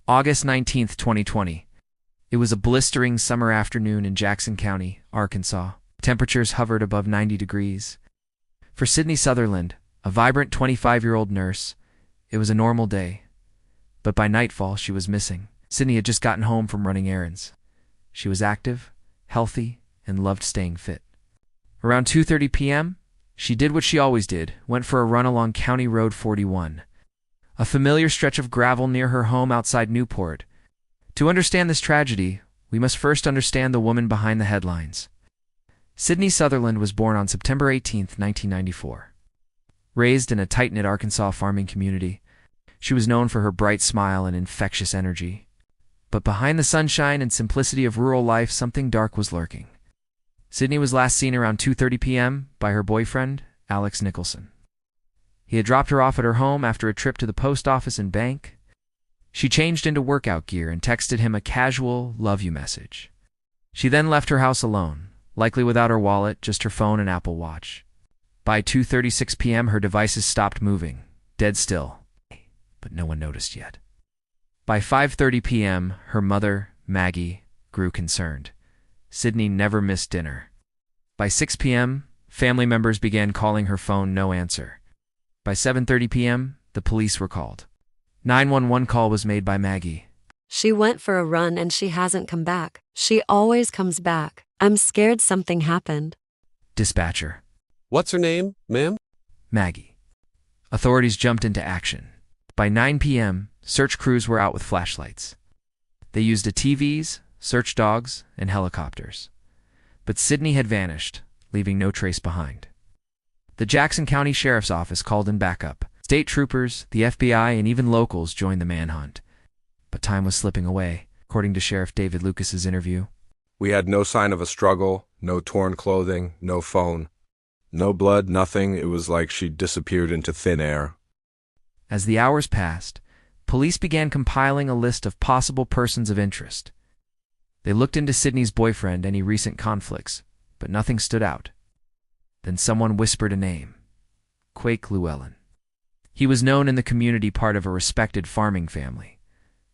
August 19th, 2020. It was a blistering summer afternoon in Jackson County, Arkansas. Temperatures hovered above 90 degrees. For Sydney Sutherland, a vibrant 25-year-old nurse, it was a normal day. But by nightfall, she was missing. Sydney had just gotten home from running errands. She was active, healthy, and loved staying fit. Around 2:30 p.m., she did what she always did, went for a run along County Road 41, a familiar stretch of gravel near her home outside Newport. To understand this tragedy, we must first understand the woman behind the headlines. Sydney Sutherland was born on September 18, 1994. Raised in a tight-knit Arkansas farming community, she was known for her bright smile and infectious energy. But behind the sunshine and simplicity of rural life, something dark was lurking. Sydney was last seen around 2:30 p.m. by her boyfriend, Alex Nicholson. He had dropped her off at her home after a trip to the post office and bank. She changed into workout gear and texted him a casual "love you" message. She then left her house alone, likely without her wallet, just her phone and Apple Watch. By 2:36 p.m. her devices stopped moving, dead still, but no one noticed yet. By 5:30 p.m., her mother, Maggie, grew concerned. Sydney never missed dinner. By 6 p.m., family members began calling her phone, no answer. By 7:30 p.m., the police were called. 911 call was made by Maggie. She went for a run and she hasn't come back. She always comes back. I'm scared something happened. Dispatcher. What's her name, ma'am? Maggie. Authorities jumped into action. By 9 p.m., search crews were out with flashlights. They used ATVs, search dogs, and helicopters. But Sydney had vanished, leaving no trace behind. The Jackson County Sheriff's Office called in backup. State troopers, the FBI, and even locals joined the manhunt. But time was slipping away, according to Sheriff David Lucas's interview. We had no sign of a struggle, no torn clothing, no phone. No blood, nothing. It was like she disappeared into thin air. As the hours passed, police began compiling a list of possible persons of interest. They looked into Sydney's boyfriend, any recent conflicts, but nothing stood out. Then someone whispered a name. Quake Llewellyn. He was known in the community, part of a respected farming family.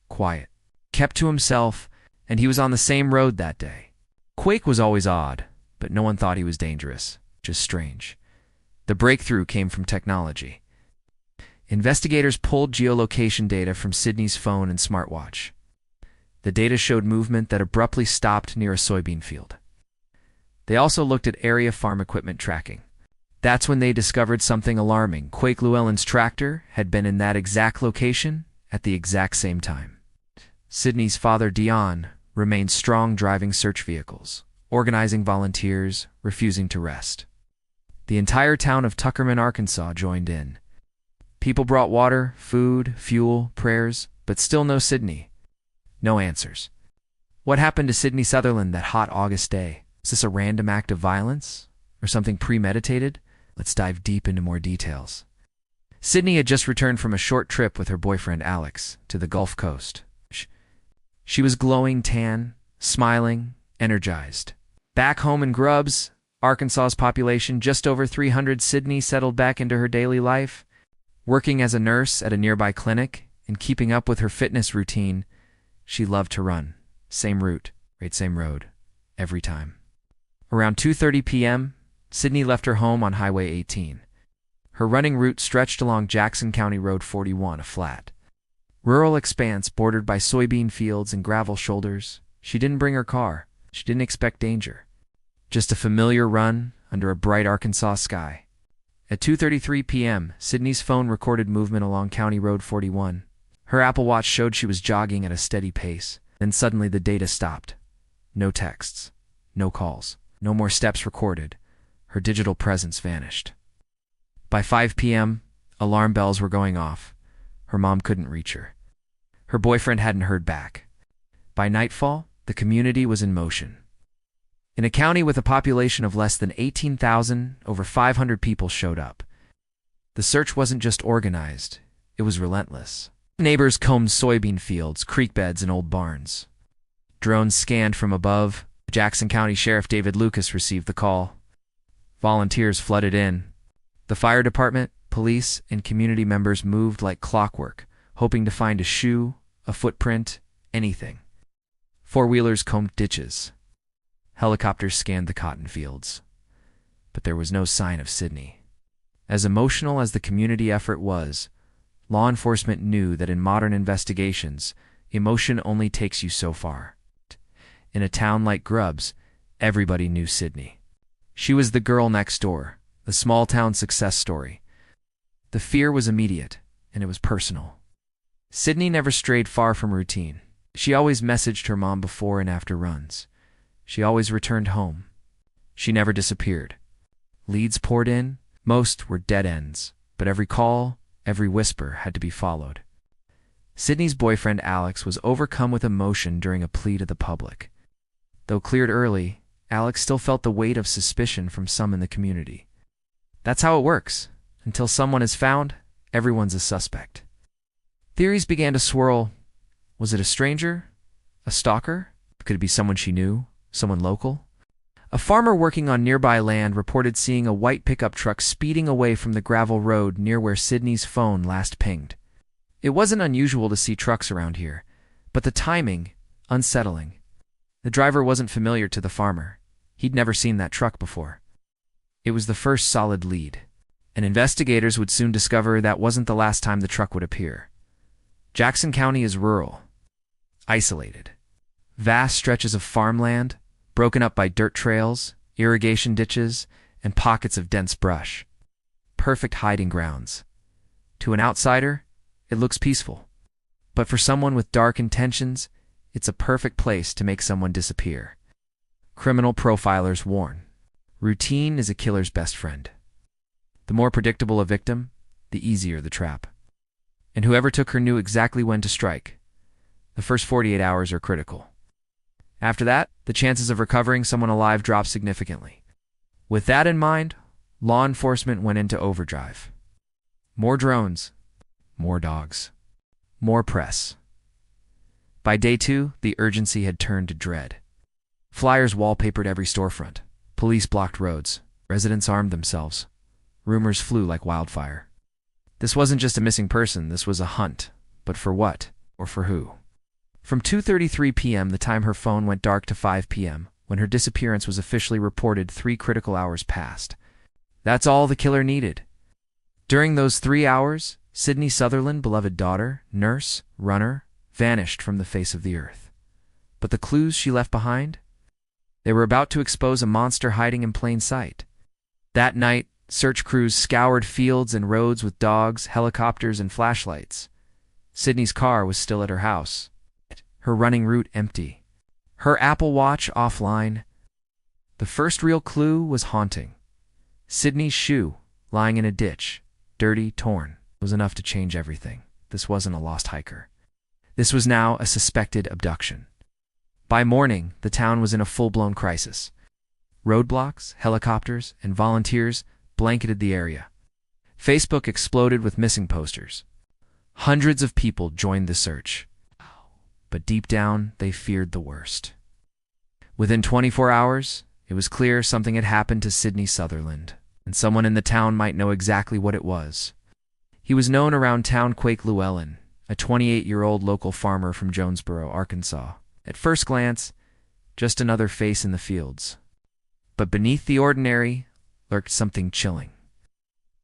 Quiet, kept to himself, and he was on the same road that day. Quake was always odd, but no one thought he was dangerous, just strange. The breakthrough came from technology. Investigators pulled geolocation data from Sydney's phone and smartwatch. The data showed movement that abruptly stopped near a soybean field. They also looked at area farm equipment tracking. That's when they discovered something alarming. Quake Llewellyn's tractor had been in that exact location at the exact same time. Sydney's father, Dion, remained strong, driving search vehicles, organizing volunteers, refusing to rest. The entire town of Tuckerman, Arkansas joined in. People brought water, food, fuel, prayers, but still no Sydney. No answers. What happened to Sydney Sutherland that hot August day? Was this a random act of violence? Or something premeditated? Let's dive deep into more details. Sydney had just returned from a short trip with her boyfriend Alex to the Gulf Coast. She was glowing tan, smiling, energized. Back home in Grubbs, Arkansas's population just over 300, Sydney settled back into her daily life, working as a nurse at a nearby clinic and keeping up with her fitness routine. She loved to run. Same route, same road, every time. Around 2:30 p.m., Sydney left her home on Highway 18. Her running route stretched along Jackson County Road 41, a flat, rural expanse bordered by soybean fields and gravel shoulders. She didn't bring her car. She didn't expect danger. Just a familiar run under a bright Arkansas sky. At 2:33 p.m., Sydney's phone recorded movement along County Road 41. Her Apple Watch showed she was jogging at a steady pace. Then suddenly the data stopped. No texts, no calls, no more steps recorded. Her digital presence vanished. By 5 p.m., alarm bells were going off. Her mom couldn't reach her. Her boyfriend hadn't heard back. By nightfall, the community was in motion. In a county with a population of less than 18,000, over 500 people showed up. The search wasn't just organized, it was relentless. Neighbors combed soybean fields, creek beds, and old barns. Drones scanned from above. Jackson County Sheriff David Lucas received the call. Volunteers flooded in. The fire department, police, and community members moved like clockwork, hoping to find a shoe, a footprint, anything. Four-wheelers combed ditches. Helicopters scanned the cotton fields. But there was no sign of Sydney. As emotional as the community effort was, law enforcement knew that in modern investigations, emotion only takes you so far. In a town like Grubbs, everybody knew Sydney. She was the girl next door, the small-town success story. The fear was immediate, and it was personal. Sydney never strayed far from routine. She always messaged her mom before and after runs. She always returned home. She never disappeared. Leads poured in. Most were dead ends, but every call, every whisper had to be followed. Sydney's boyfriend Alex was overcome with emotion during a plea to the public. Though cleared early, Alex still felt the weight of suspicion from some in the community. That's how it works. Until someone is found, everyone's a suspect. Theories began to swirl. Was it a stranger? A stalker? Could it be someone she knew? Someone local? A farmer working on nearby land reported seeing a white pickup truck speeding away from the gravel road near where Sydney's phone last pinged. It wasn't unusual to see trucks around here, but the timing, unsettling. The driver wasn't familiar to the farmer. He'd never seen that truck before. It was the first solid lead, and investigators would soon discover that wasn't the last time the truck would appear. Jackson County is rural, isolated. Vast stretches of farmland, broken up by dirt trails, irrigation ditches, and pockets of dense brush. Perfect hiding grounds. To an outsider, it looks peaceful. But for someone with dark intentions, it's a perfect place to make someone disappear. Criminal profilers warn. Routine is a killer's best friend. The more predictable a victim, the easier the trap. And whoever took her knew exactly when to strike. The first 48 hours are critical. After that, the chances of recovering someone alive drop significantly. With that in mind, law enforcement went into overdrive. More drones, more dogs, more press. By day 2, the urgency had turned to dread. Flyers wallpapered every storefront. Police blocked roads. Residents armed themselves. Rumors flew like wildfire. This wasn't just a missing person, this was a hunt. But for what? Or for who? From 2:33 p.m., the time her phone went dark, to 5 p.m., when her disappearance was officially reported, 3 critical hours passed. That's all the killer needed. During those 3 hours, Sydney Sutherland, beloved daughter, nurse, runner, vanished from the face of the earth. But the clues she left behind? They were about to expose a monster hiding in plain sight. That night, search crews scoured fields and roads with dogs, helicopters, and flashlights. Sydney's car was still at her house. Her running route empty. Her Apple Watch offline. The first real clue was haunting. Sydney's shoe, lying in a ditch, dirty, torn, was enough to change everything. This wasn't a lost hiker. This was now a suspected abduction. By morning, the town was in a full-blown crisis. Roadblocks, helicopters, and volunteers blanketed the area. Facebook exploded with missing posters. Hundreds of people joined the search. But deep down, they feared the worst. Within 24 hours, it was clear something had happened to Sydney Sutherland, and someone in the town might know exactly what it was. He was known around town Quake Llewellyn, a 28-year-old local farmer from Jonesboro, Arkansas. At first glance, just another face in the fields. But beneath the ordinary lurked something chilling.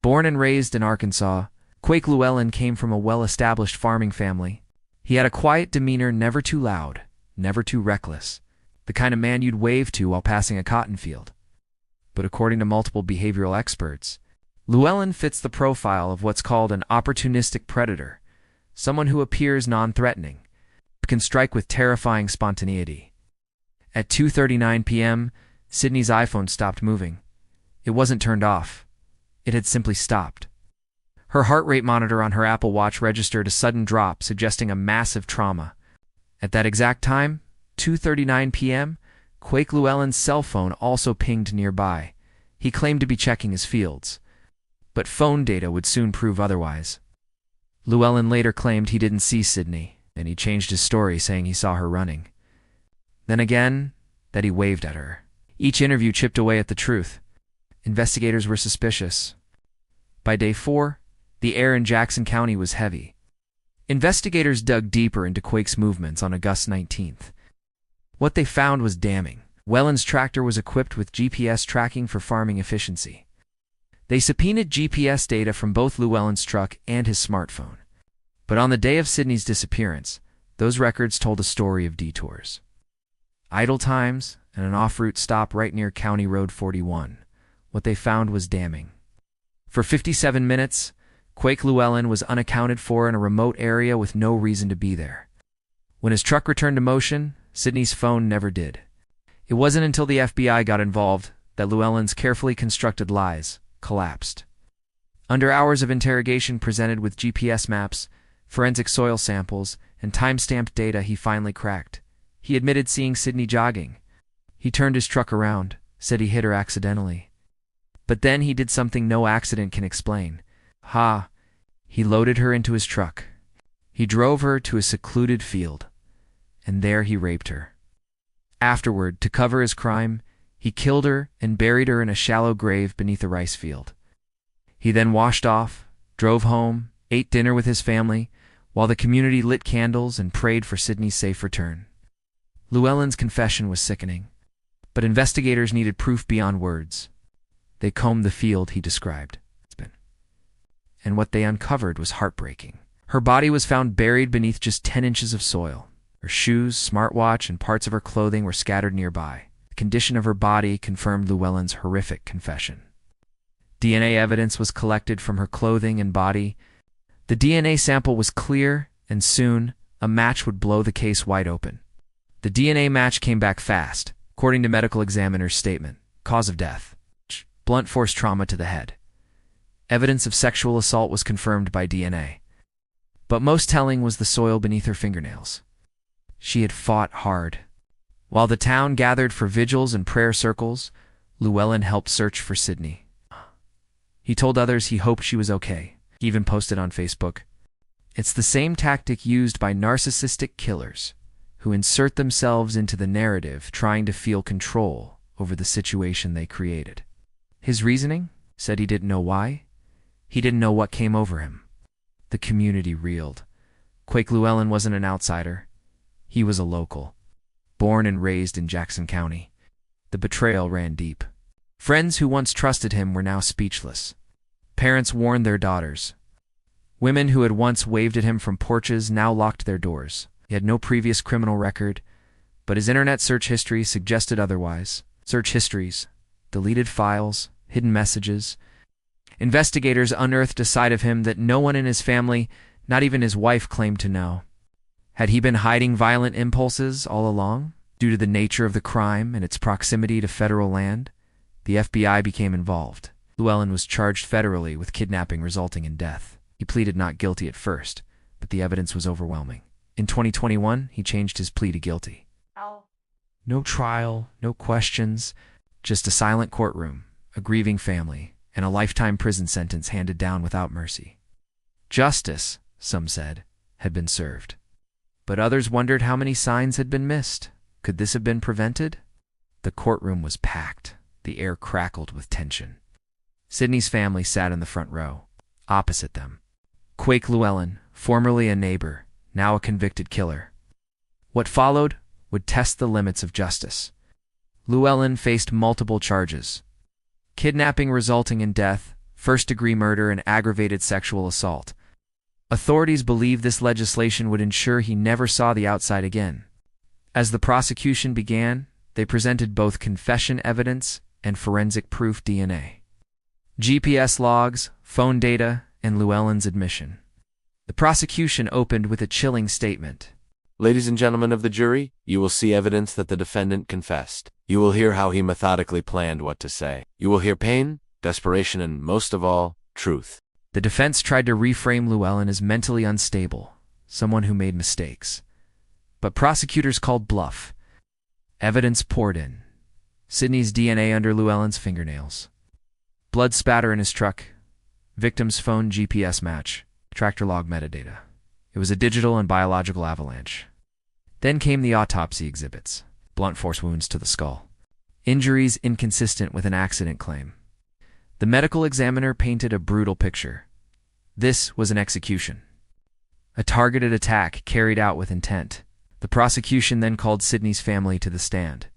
Born and raised in Arkansas, Quake Llewellyn came from a well-established farming family. He had a quiet demeanor, never too loud, never too reckless, the kind of man you'd wave to while passing a cotton field. But according to multiple behavioral experts, Llewellyn fits the profile of what's called an opportunistic predator, someone who appears non-threatening, but can strike with terrifying spontaneity. At 2:39 p.m., Sydney's iPhone stopped moving. It wasn't turned off. It had simply stopped. Her heart rate monitor on her Apple Watch registered a sudden drop, suggesting a massive trauma. At that exact time, 2:39 p.m., Quake Llewellyn's cell phone also pinged nearby. He claimed to be checking his fields, but phone data would soon prove otherwise. Llewellyn later claimed he didn't see Sydney, and he changed his story, saying he saw her running. Then again, that he waved at her. Each interview chipped away at the truth. Investigators were suspicious. By day 4, the air in Jackson County was heavy. Investigators dug deeper into Quake's movements on August 19th. What they found was damning. Llewellyn's tractor was equipped with GPS tracking for farming efficiency. They subpoenaed GPS data from both Llewellyn's truck and his smartphone. But on the day of Sydney's disappearance, those records told a story of detours. Idle times and an off-route stop right near County Road 41. What they found was damning. For 57 minutes, Quake Llewellyn was unaccounted for in a remote area with no reason to be there. When his truck returned to motion, Sydney's phone never did. It wasn't until the FBI got involved that Llewellyn's carefully constructed lies collapsed. Under hours of interrogation presented with GPS maps, forensic soil samples, and time-stamped data, he finally cracked. He admitted seeing Sydney jogging. He turned his truck around, said he hit her accidentally. But then he did something no accident can explain. He loaded her into his truck. He drove her to a secluded field, and there he raped her. Afterward, to cover his crime, he killed her and buried her in a shallow grave beneath a rice field. He then washed off, drove home, ate dinner with his family, while the community lit candles and prayed for Sydney's safe return. Llewellyn's confession was sickening, but investigators needed proof beyond words. They combed the field he described, and what they uncovered was heartbreaking. Her body was found buried beneath just 10 inches of soil. Her shoes, smartwatch, and parts of her clothing were scattered nearby. The condition of her body confirmed Llewellyn's horrific confession. DNA evidence was collected from her clothing and body. The DNA sample was clear, and soon, a match would blow the case wide open. The DNA match came back fast, according to medical examiner's statement. Cause of death: blunt force trauma to the head. Evidence of sexual assault was confirmed by DNA. But most telling was the soil beneath her fingernails. She had fought hard. While the town gathered for vigils and prayer circles, Llewellyn helped search for Sydney. He told others he hoped she was okay. He even posted on Facebook. It's the same tactic used by narcissistic killers who insert themselves into the narrative trying to feel control over the situation they created. His reasoning? Said he didn't know why. He didn't know what came over him. The community reeled. Quake Llewellyn wasn't an outsider. He was a local, born and raised in Jackson County. The betrayal ran deep. Friends who once trusted him were now speechless. Parents warned their daughters. Women who had once waved at him from porches now locked their doors. He had no previous criminal record, but his internet search history suggested otherwise. Search histories, deleted files, hidden messages. Investigators unearthed a side of him that no one in his family, not even his wife, claimed to know. Had he been hiding violent impulses all along, due to the nature of the crime and its proximity to federal land? The FBI became involved. Llewellyn was charged federally with kidnapping resulting in death. He pleaded not guilty at first, but the evidence was overwhelming. In 2021, he changed his plea to guilty. No trial, no questions, just a silent courtroom, a grieving family, and a lifetime prison sentence handed down without mercy. Justice, some said, had been served. But others wondered how many signs had been missed. Could this have been prevented? The courtroom was packed. The air crackled with tension. Sydney's family sat in the front row, opposite them. Quake Llewellyn, formerly a neighbor, now a convicted killer. What followed would test the limits of justice. Llewellyn faced multiple charges: kidnapping resulting in death, first-degree murder, and aggravated sexual assault. Authorities believed this legislation would ensure he never saw the outside again. As the prosecution began, they presented both confession evidence and forensic proof DNA. GPS logs, phone data, and Llewellyn's admission. The prosecution opened with a chilling statement. Ladies and gentlemen of the jury, you will see evidence that the defendant confessed. You will hear how he methodically planned what to say. You will hear pain, desperation, and, most of all, truth. The defense tried to reframe Llewellyn as mentally unstable, someone who made mistakes. But prosecutors called bluff. Evidence poured in. Sydney's DNA under Llewellyn's fingernails. Blood spatter in his truck. Victim's phone GPS match. Tractor log metadata. It was a digital and biological avalanche. Then came the autopsy exhibits. Blunt force wounds to the skull. Injuries inconsistent with an accident claim. The medical examiner painted a brutal picture. This was an execution. A targeted attack carried out with intent. The prosecution then called Sydney's family to the stand.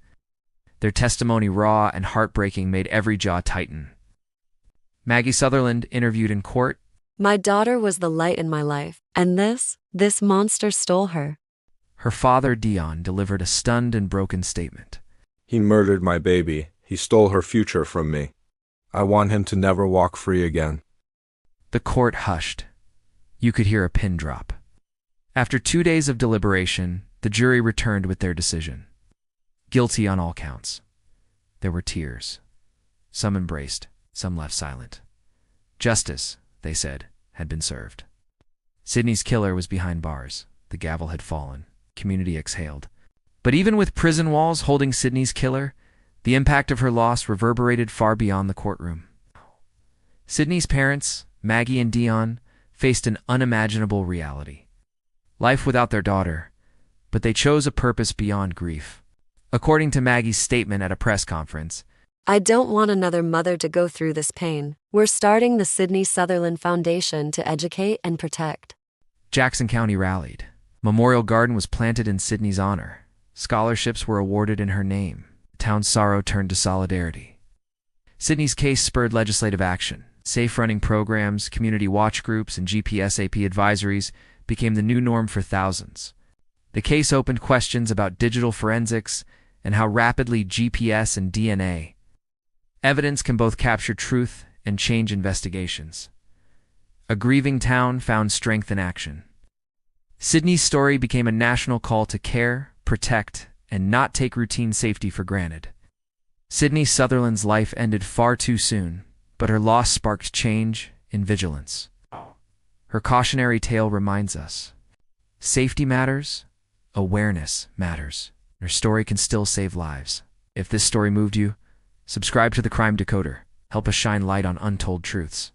Their testimony, raw and heartbreaking, made every jaw tighten. Maggie Sutherland interviewed in court. My daughter was the light in my life, and this monster stole her. Her father, Dion, delivered a stunned and broken statement. He murdered my baby. He stole her future from me. I want him to never walk free again. The court hushed. You could hear a pin drop. After 2 days of deliberation, the jury returned with their decision. Guilty on all counts. There were tears. Some embraced, some left silent. Justice, they said, had been served. Sydney's killer was behind bars. The gavel had fallen. Community exhaled. But even with prison walls holding Sydney's killer, the impact of her loss reverberated far beyond the courtroom. Sydney's parents, Maggie and Dion, faced an unimaginable reality. Life without their daughter, but they chose a purpose beyond grief. According to Maggie's statement at a press conference, I don't want another mother to go through this pain. We're starting the Sydney Sutherland Foundation to educate and protect. Jackson County rallied. Memorial Garden was planted in Sydney's honor. Scholarships were awarded in her name. The town's sorrow turned to solidarity. Sydney's case spurred legislative action. Safe running programs, community watch groups, and GPSAP advisories became the new norm for thousands. The case opened questions about digital forensics and how rapidly GPS and DNA evidence can both capture truth and change investigations. A grieving town found strength in action. Sydney's story became a national call to care, protect, and not take routine safety for granted. Sydney Sutherland's life ended far too soon, but her loss sparked change in vigilance. Her cautionary tale reminds us, safety matters, awareness matters. Her story can still save lives. If this story moved you, subscribe to the Crime Decoder. Help us shine light on untold truths.